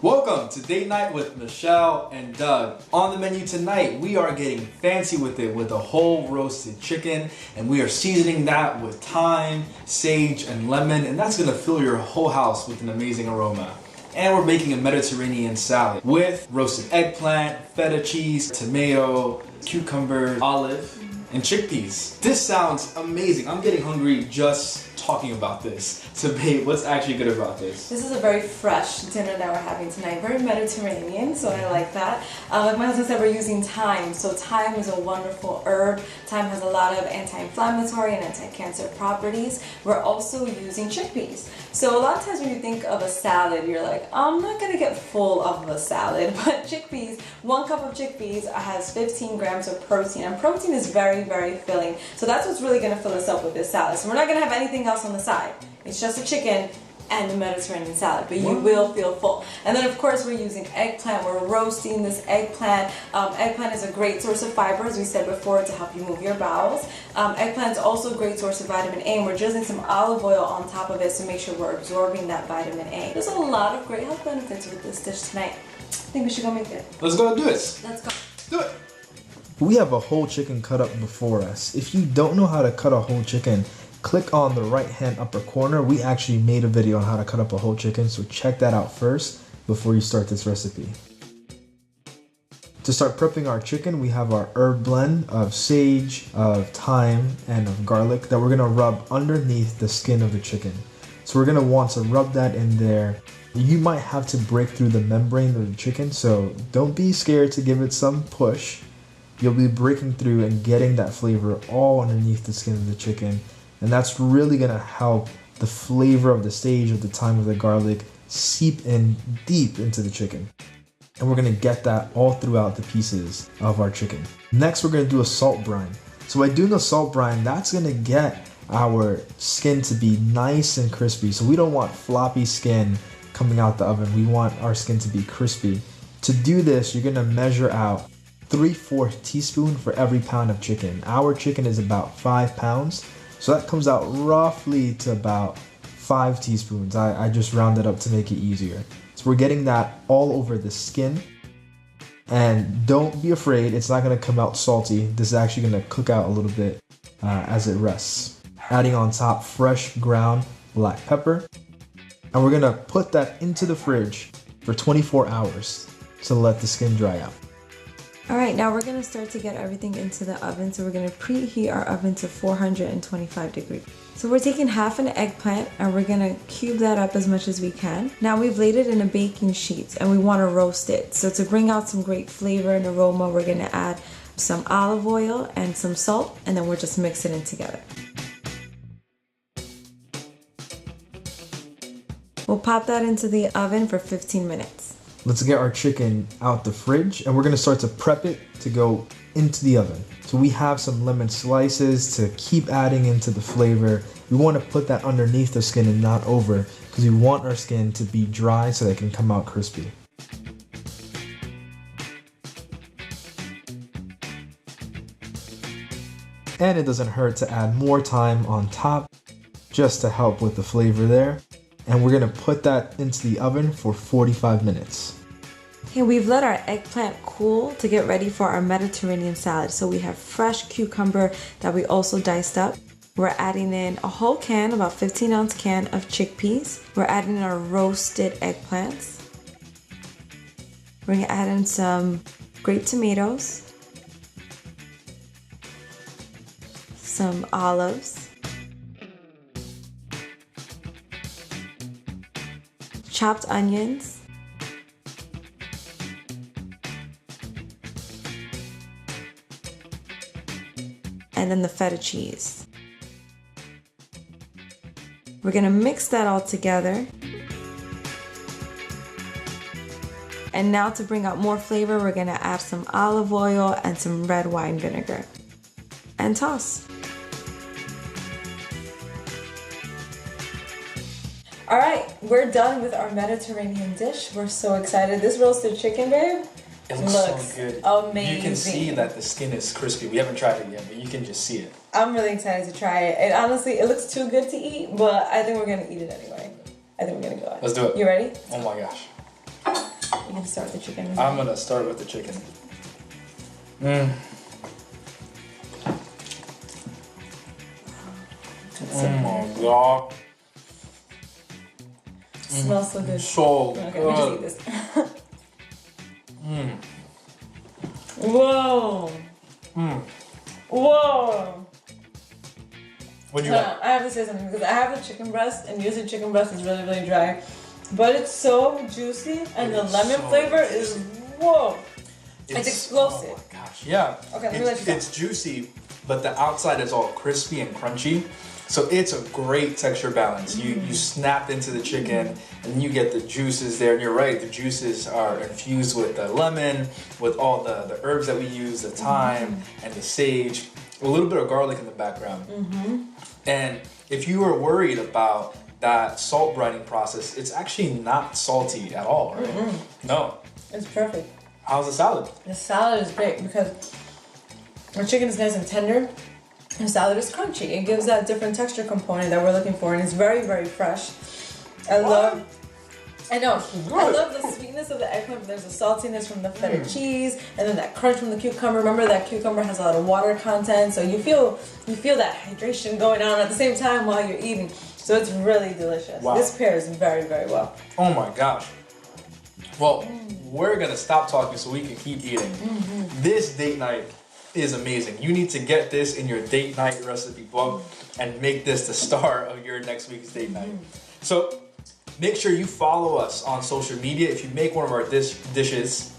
Welcome to Date Night with Michelle and Doug. On the menu tonight, we are getting fancy with it with a whole roasted chicken, and we are seasoning that with thyme, sage, and lemon, and that's gonna fill your whole house with an amazing aroma. And we're making a Mediterranean salad with roasted eggplant, feta cheese, tomato, cucumber, olive, and chickpeas. This sounds amazing. I'm getting hungry just talking about this. So babe, what's actually good about this? This is a very fresh dinner that we're having tonight. Very Mediterranean, so I like that. Like my husband said, we're using thyme. So thyme is a wonderful herb. Thyme has a lot of anti-inflammatory and anti-cancer properties. We're also using chickpeas. So a lot of times when you think of a salad, you're like, I'm not gonna get full of a salad, but chickpeas, 1 cup of chickpeas has 15 grams of protein, and protein is very, very filling. So that's what's really gonna fill us up with this salad. So we're not gonna have anything else on the side. It's just a chicken and a Mediterranean salad, but you will feel full. And then of course we're using eggplant. We're roasting this eggplant. Eggplant is a great source of fiber, as we said before, to help you move your bowels. Eggplant is also a great source of vitamin A, and we're drizzling some olive oil on top of it to make sure we're absorbing that vitamin A. There's a lot of great health benefits with this dish tonight. I think we should go make it. Let's go do this. Let's go. Do it. We have a whole chicken cut up before us. If you don't know how to cut a whole chicken, click on the right hand upper corner. We actually made a video on how to cut up a whole chicken, so check that out first before you start this recipe. To start prepping our chicken, we have our herb blend of sage, of thyme, and of garlic that we're gonna rub underneath the skin of the chicken. So we're gonna want to rub that in there. You might have to break through the membrane of the chicken, so don't be scared to give it some push. You'll be breaking through and getting that flavor all underneath the skin of the chicken. And that's really gonna help the flavor of the sage, of the thyme, of the garlic seep in deep into the chicken. And we're gonna get that all throughout the pieces of our chicken. Next, we're gonna do a salt brine. So by doing a salt brine, that's gonna get our skin to be nice and crispy. So we don't want floppy skin coming out the oven. We want our skin to be crispy. To do this, you're gonna measure out 3/4 teaspoon for every pound of chicken. Our chicken is about 5 pounds. So that comes out roughly to about 5 teaspoons. I just rounded up to make it easier. So we're getting that all over the skin. And don't be afraid, it's not gonna come out salty. This is actually gonna cook out a little bit as it rests. Adding on top fresh ground black pepper. And we're gonna put that into the fridge for 24 hours to let the skin dry out. Alright, now we're going to start to get everything into the oven. So we're going to preheat our oven to 425 degrees. So we're taking half an eggplant and we're going to cube that up as much as we can. Now we've laid it in a baking sheet and we want to roast it. So to bring out some great flavor and aroma, we're going to add some olive oil and some salt, and then we're just mixing it together. We'll pop that into the oven for 15 minutes. Let's get our chicken out the fridge, and we're gonna start to prep it to go into the oven. So we have some lemon slices to keep adding into the flavor. We want to put that underneath the skin and not over, because we want our skin to be dry so that it can come out crispy. And it doesn't hurt to add more thyme on top just to help with the flavor there. And we're gonna put that into the oven for 45 minutes. Okay, we've let our eggplant cool to get ready for our Mediterranean salad. So we have fresh cucumber that we also diced up. We're adding in a whole can, about 15-ounce can of chickpeas. We're adding in our roasted eggplants. We're gonna add in some grape tomatoes, some olives, chopped onions, and then the feta cheese. We're gonna mix that all together. And now to bring out more flavor, we're gonna add some olive oil and some red wine vinegar. And toss. All right, we're done with our Mediterranean dish. We're so excited. This roasted chicken, babe, It looks so good. Amazing. You can see that the skin is crispy. We haven't tried it yet, but you can just see it. I'm really excited to try it. And honestly, it looks too good to eat, but I think we're gonna eat it anyway. I think we're gonna go ahead. Let's do it. You ready? Oh my gosh. You can start with the chicken. I'm gonna start with the chicken. Mm. Oh my god. Smells so good. So Okay, good. let me just eat this. Whoa. Whoa. What do you like? I have to say something because I have the chicken breast, and usually chicken breast is really, really dry. But it's so juicy, and the lemon so flavor is, whoa. It's explosive. Oh my gosh, yeah. Okay, let me let you go. It's juicy, but the outside is all crispy and crunchy. So it's a great texture balance. You snap into the chicken and you get the juices there. And you're right, the juices are infused with the lemon, with all the herbs that we use, the thyme and the sage, a little bit of garlic in the background. And if you were worried about that salt brining process, it's actually not salty at all, right? No. It's perfect. How's the salad? The salad is great because our chicken is nice and tender. The salad is crunchy. It gives that different texture component that we're looking for, and it's very, very fresh. I love the sweetness of the eggplant, but there's a saltiness from the feta cheese, and then that crunch from the cucumber. Remember that cucumber has a lot of water content, so you feel that hydration going on at the same time while you're eating. So it's really delicious. Wow. This pairs very, very well. Oh my gosh. Well, we're gonna stop talking so we can keep eating. This date night is amazing. You need to get this in your date night recipe book and make this the star of your next week's date night. So make sure you follow us on social media. If you make one of our dishes,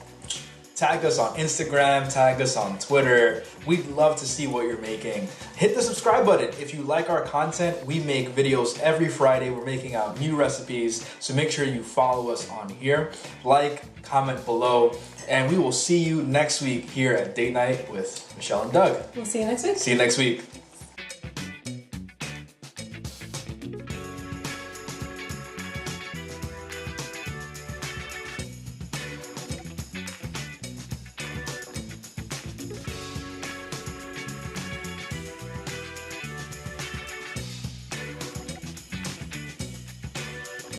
tag us on Instagram, tag us on Twitter. We'd love to see what you're making. Hit the subscribe button. If you like our content, we make videos every Friday. We're making out new recipes, so make sure you follow us on here. Like, comment below, and we will see you next week here at Date Night with Michelle and Doug. We'll see you next week. See you next week.